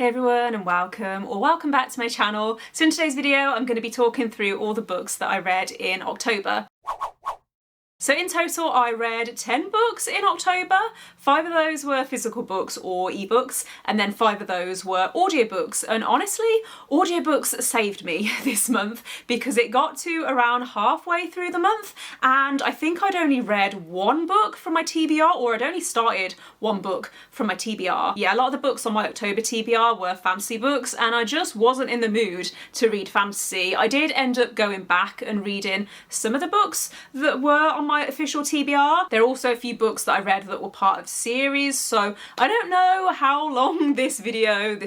Hey everyone and welcome back to my channel. So in today's video I'm going to be talking through all the books that I read in October. So in total I read 10 books in October. 5 of those were physical books or ebooks, and then 5 of those were audiobooks. And honestly, audiobooks saved me this month because it got to around halfway through the month and I think I'd only read 1 book from my TBR, or I'd only started 1 book from my TBR. Yeah, a lot of the books on my October TBR were fantasy books and I just wasn't in the mood to read fantasy. I did end up going back and reading some of the books that were on my official TBR. There are also a few books that I read that were part of series, so I don't know how long this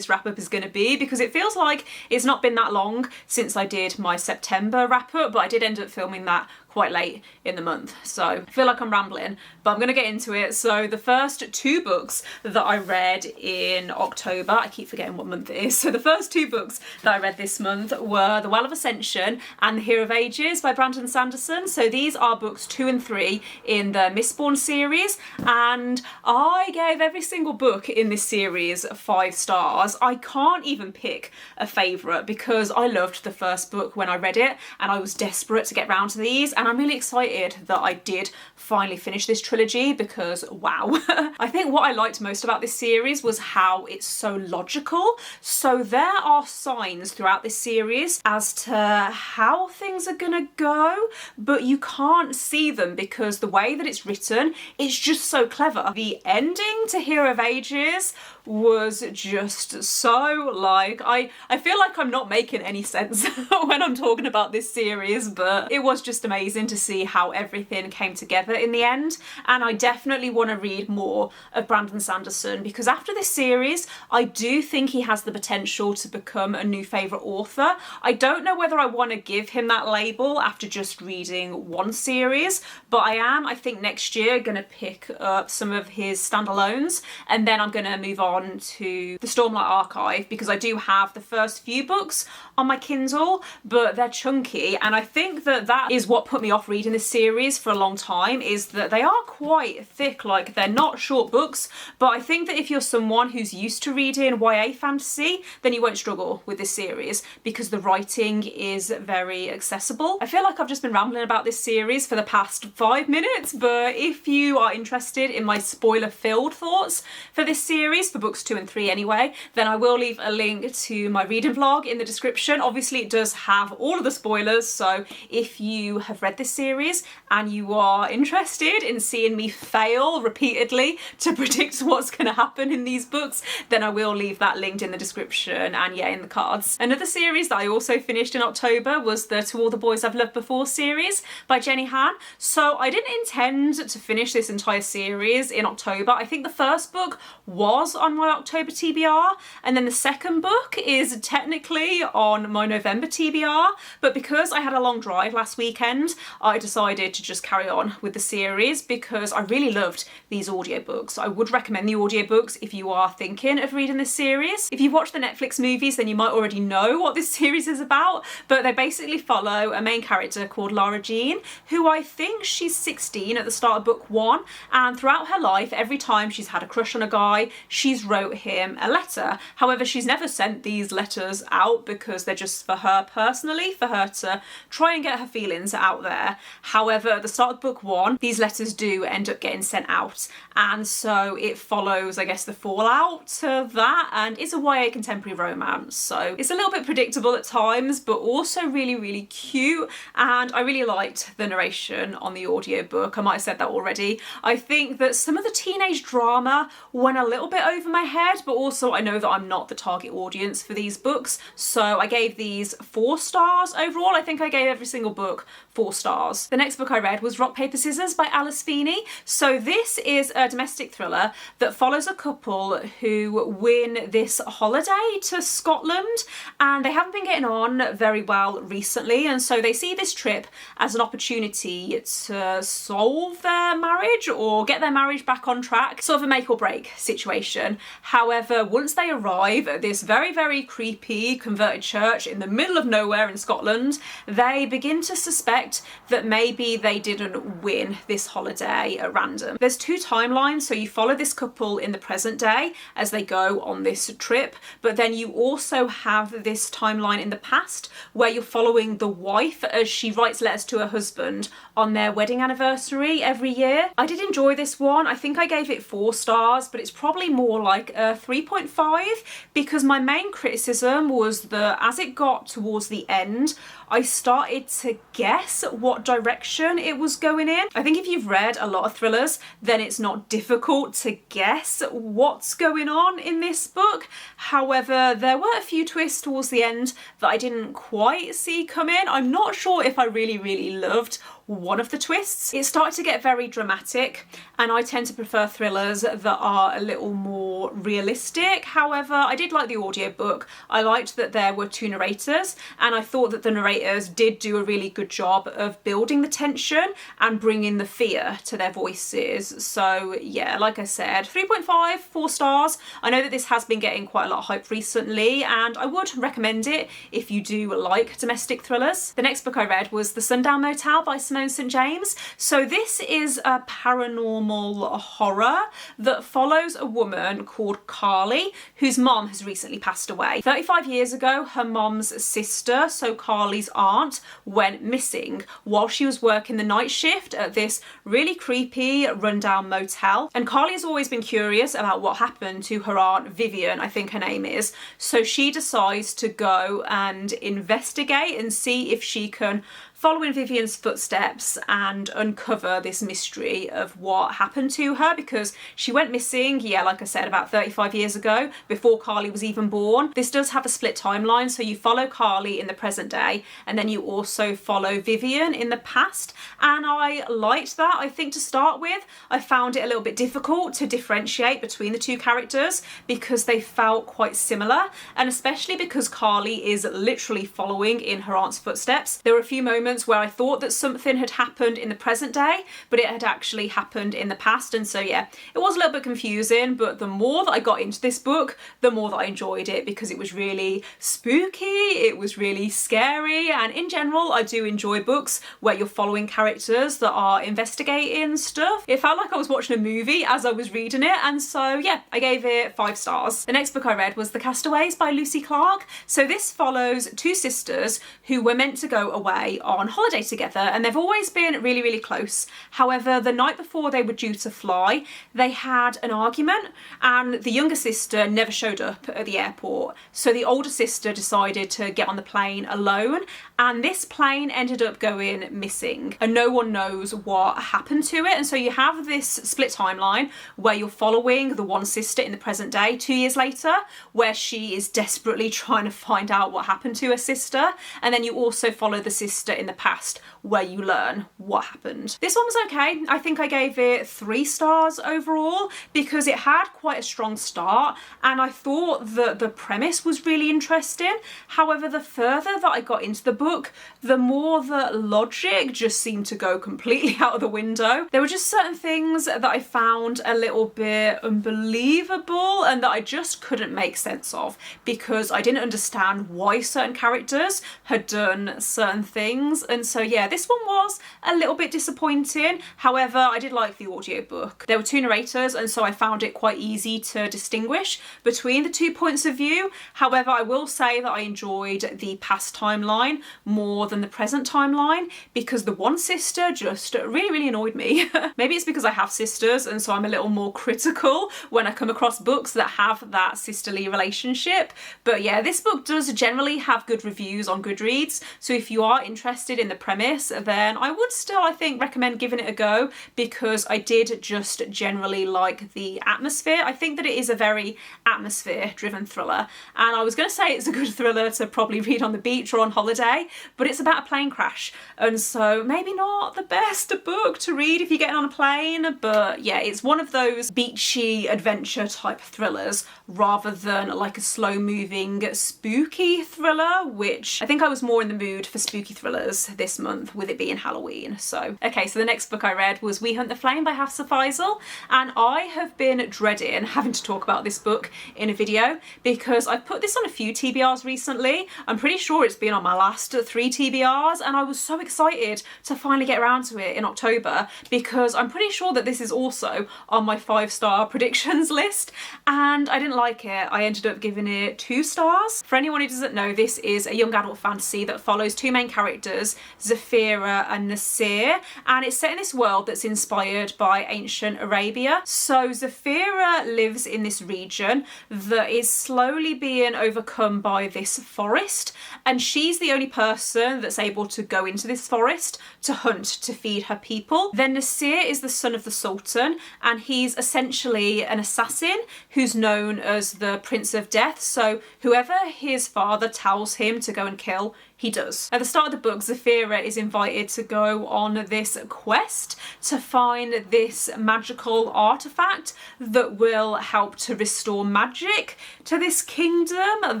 wrap-up is going to be because it feels like it's not been that long since I did my September wrap-up, but I did end up filming that quite late in the month, so I feel like I'm rambling, but I'm gonna get into it. So the first 2 books that I read in October, I keep forgetting what month it is, so the first 2 books that I read this month were The Well of Ascension and The Hero of Ages by Brandon Sanderson. So these are books 2 and 3 in the Mistborn series, and I gave every single book in this series 5 stars. I can't even pick a favourite because I loved the first book when I read it and I was desperate to get round to these, and I'm really excited that I did finally finish this trilogy because wow. I think what I liked most about this series was how it's so logical. So there are signs throughout this series as to how things are gonna go, but you can't see them because the way that it's written is just so clever. The ending to Hero of Ages was just so like, I feel like I'm not making any sense when I'm talking about this series, but it was just amazing to see how everything came together in the end. And I definitely want to read more of Brandon Sanderson because after this series I do think he has the potential to become a new favourite author. I don't know whether I want to give him that label after just reading 1 series, but I think next year going to pick up some of his standalones and then I'm going to move on to the Stormlight Archive because I do have the first few books on my Kindle, but they're chunky, and I think that that is what put me off reading this series for a long time, is that they are quite thick. Like, they're not short books, but I think that if you're someone who's used to reading YA fantasy, then you won't struggle with this series because the writing is very accessible. I feel like I've just been rambling about this series for the past 5 minutes, but if you are interested in my spoiler-filled thoughts for this series, for books 2 and 3 anyway, then I will leave a link to my reading vlog in the description. Obviously it does have all of the spoilers, so if you have read this series and you are interested in seeing me fail repeatedly to predict what's going to happen in these books, then I will leave that linked in the description and yeah, in the cards. Another series that I also finished in October was the To All the Boys I've Loved Before series by Jenny Han. So I didn't intend to finish this entire series in October. I think the first book was on my October TBR and then the second book is technically on my November TBR, but because I had a long drive last weekend I decided to just carry on with the series because I really loved these audiobooks. I would recommend the audiobooks if you are thinking of reading this series. If you've watched the Netflix movies then you might already know what this series is about, but they basically follow a main character called Lara Jean, who I think she's 16 at the start of book 1, and throughout her life every time she's had a crush on a guy she's wrote him a letter. However, she's never sent these letters out because they're just for her personally, for her to try and get her feelings out there. However, at the start of book 1 these letters do end up getting sent out, and so it follows, I guess, the fallout of that, and it's a YA contemporary romance, so it's a little bit predictable at times but also really cute, and I really liked the narration on the audiobook. I might have said that already. I think that some of the teenage drama went a little bit over my head, but also I know that I'm not the target audience for these books, so I gave these 4 stars overall. I think I gave every single book 4 stars. The next book I read was Rock Paper Scissors by Feeney. So this is a domestic thriller that follows a couple who win this holiday to Scotland, and they haven't been getting on very well recently, and so they see this trip as an opportunity to solve their marriage or get their marriage back on track, sort of a make or break situation. happen. However, once they arrive at this very, very creepy converted church in the middle of nowhere in Scotland, they begin to suspect that maybe they didn't win this holiday at random. There's two timelines, so you follow this couple in the present day as they go on this trip, but then you also have this timeline in the past where you're following the wife as she writes letters to her husband on their wedding anniversary every year. I did enjoy this one. I think I gave it 4 stars, but it's probably more like a 3.5 because my main criticism was that as it got towards the end, I started to guess what direction it was going in. I think if you've read a lot of thrillers, then it's not difficult to guess what's going on in this book. However, there were a few twists towards the end that I didn't quite see come in. I'm not sure if I really loved one of the twists. It started to get very dramatic, and I tend to prefer thrillers that are a little more realistic. However, I did like the audiobook. I liked that there were 2 narrators, and I thought that the narrators did do a really good job of building the tension and bringing the fear to their voices. So yeah, like I said, 3.5, 4 stars. I know that this has been getting quite a lot of hype recently, and I would recommend it if you do like domestic thrillers. The next book I read was The Sundown Motel by Simone St. James. So this is a paranormal horror that follows a woman called Carly, whose mom has recently passed away. 35 years ago, her mom's sister, so Carly's aunt, went missing while she was working the night shift at this really creepy rundown motel. And Carly has always been curious about what happened to her aunt Vivian, I think her name is. So she decides to go and investigate and see if she can follow in Vivian's footsteps and uncover this mystery of what happened to her, because she went missing, yeah, like I said, about 35 years ago, before Carly was even born. This does have a split timeline, so you follow Carly in the present day and then you also follow Vivian in the past, and I liked that. I think to start with, I found it a little bit difficult to differentiate between the 2 characters because they felt quite similar, and especially because Carly is literally following in her aunt's footsteps. There were a few moments where I thought that something had happened in the present day, but it had actually happened in the past, and so yeah, it was a little bit confusing, but the more that I got into this book, the more that I enjoyed it because it was really spooky, it was really scary, and in general, I do enjoy books where you're following characters that are investigating stuff. It felt like I was watching a movie as I was reading it, and so yeah, I gave it 5 stars. The next book I read was The Castaways by Lucy Clarke. So this follows 2 sisters who were meant to go away on holiday together, and they've always been really close. However, the night before they were due to fly, they had an argument, and the younger sister never showed up at the airport. So the older sister decided to get on the plane alone, and this plane ended up going missing, and no one knows what happened to it. And so you have this split timeline where you're following the one sister in the present day 2 years later, where she is desperately trying to find out what happened to her sister, and then you also follow the sister in the past where you learn what happened. This one was okay. I think I gave it 3 stars overall because it had quite a strong start, and I thought that the premise was really interesting. However, the further that I got into the book, the more that logic just seemed to go completely out of the window. There were just certain things that I found a little bit unbelievable and that I just couldn't make sense of because I didn't understand why certain characters had done certain things. And so yeah, this one was a little bit disappointing. However, I did like the audiobook. There were 2 narrators, and so I found it quite easy to distinguish between the 2 points of view. However, I will say that I enjoyed the past timeline more than the present timeline because the one sister just really annoyed me. Maybe it's because I have sisters, and so I'm a little more critical when I come across books that have that sisterly relationship. But yeah, this book does generally have good reviews on Goodreads, so if you are interested in the premise, then I would still, I think, recommend giving it a go because I did just generally like the atmosphere. I think that it is a very atmosphere-driven thriller, and I was going to say it's a good thriller to probably read on the beach or on holiday, but it's about a plane crash, and so maybe not the best book to read if you're getting on a plane. But yeah, it's one of those beachy adventure type thrillers rather than like a slow moving spooky thriller, which I think I was more in the mood for spooky thrillers was this month, with it being Halloween. So, okay, so the next book I read was We Hunt the Flame by Hafsah Faizal, and I have been dreading having to talk about this book in a video because I've put this on a few TBRs recently. I'm pretty sure it's been on my last 3 TBRs, and I was so excited to finally get around to it in October because I'm pretty sure that this is also on my 5-star predictions list, and I didn't like it. I ended up giving it 2 stars. For anyone who doesn't know, this is a young adult fantasy that follows 2 main characters, Zafira and Nasir, and it's set in this world that's inspired by ancient Arabia. So Zafira lives in this region that is slowly being overcome by this forest, and she's the only person that's able to go into this forest to hunt to feed her people. Then Nasir is the son of the Sultan, and he's essentially an assassin who's known as the Prince of Death, so whoever his father tells him to go and kill, he does. At the start of the book, Zafira is invited to go on this quest to find this magical artifact that will help to restore magic to this kingdom.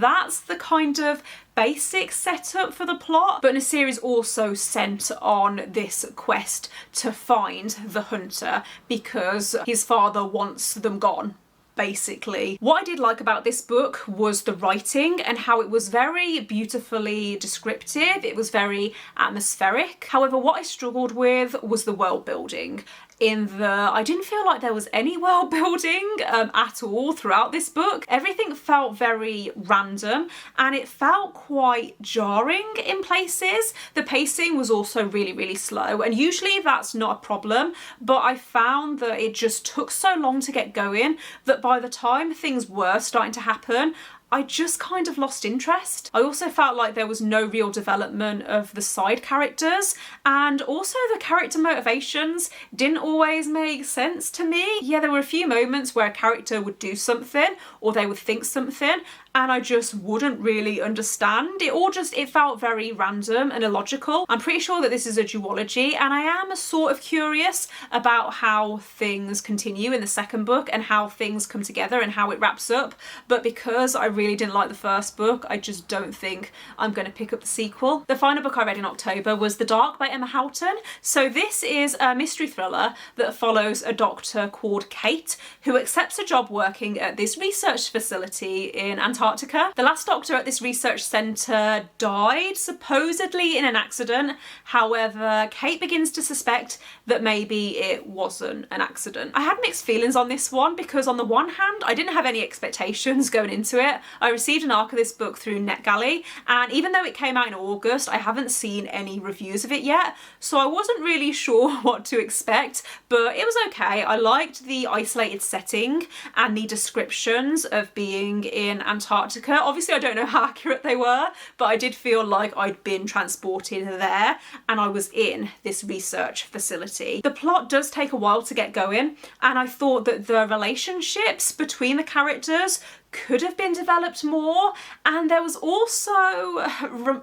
That's the kind of basic setup for the plot, but Nasir is also sent on this quest to find the hunter because his father wants them gone, basically. What I did like about this book was the writing and how it was very beautifully descriptive. It was very atmospheric. However, what I struggled with was the world building. I didn't feel like there was any world building at all throughout this book. Everything felt very random and it felt quite jarring in places. The pacing was also really, really slow, and usually that's not a problem, but I found that it just took so long to get going that by the time things were starting to happen, I just kind of lost interest. I also felt like there was no real development of the side characters, and also the character motivations didn't always make sense to me. Yeah, there were a few moments where a character would do something or they would think something and I just wouldn't really understand. It felt very random and illogical. I'm pretty sure that this is a duology, and I am sort of curious about how things continue in the second book and how things come together and how it wraps up, but because I really didn't like the first book, I just don't think I'm going to pick up the sequel. The final book I read in October was The Dark by Emma Haughton. So this is a mystery thriller that follows a doctor called Kate who accepts a job working at this research facility in Antarctica. The last doctor at this research centre died, supposedly in an accident. However, Kate begins to suspect that maybe it wasn't an accident. I had mixed feelings on this one because on the one hand, I didn't have any expectations going into it. I received an arc of this book through Netgalley, and even though it came out in August, I haven't seen any reviews of it yet, so I wasn't really sure what to expect, but it was okay. I liked the isolated setting and the descriptions of being in Antarctica. Obviously, I don't know how accurate they were, but I did feel like I'd been transported there and I was in this research facility. The plot does take a while to get going, and I thought that the relationships between the characters could have been developed more, and there was also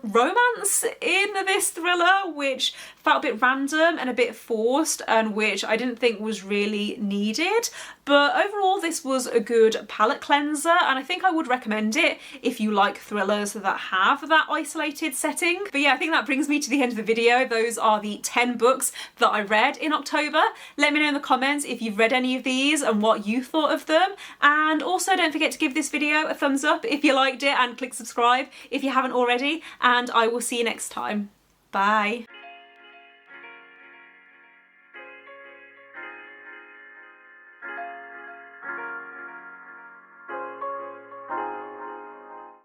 romance in this thriller which felt a bit random and a bit forced and which I didn't think was really needed. But overall this was a good palate cleanser, and I think I would recommend it if you like thrillers that have that isolated setting. But yeah, I think that brings me to the end of the video. Those are the 10 books that I read in October. Let me know in the comments if you've read any of these and what you thought of them, and also don't forget to give this video a thumbs up if you liked it and click subscribe if you haven't already, and I will see you next time. Bye.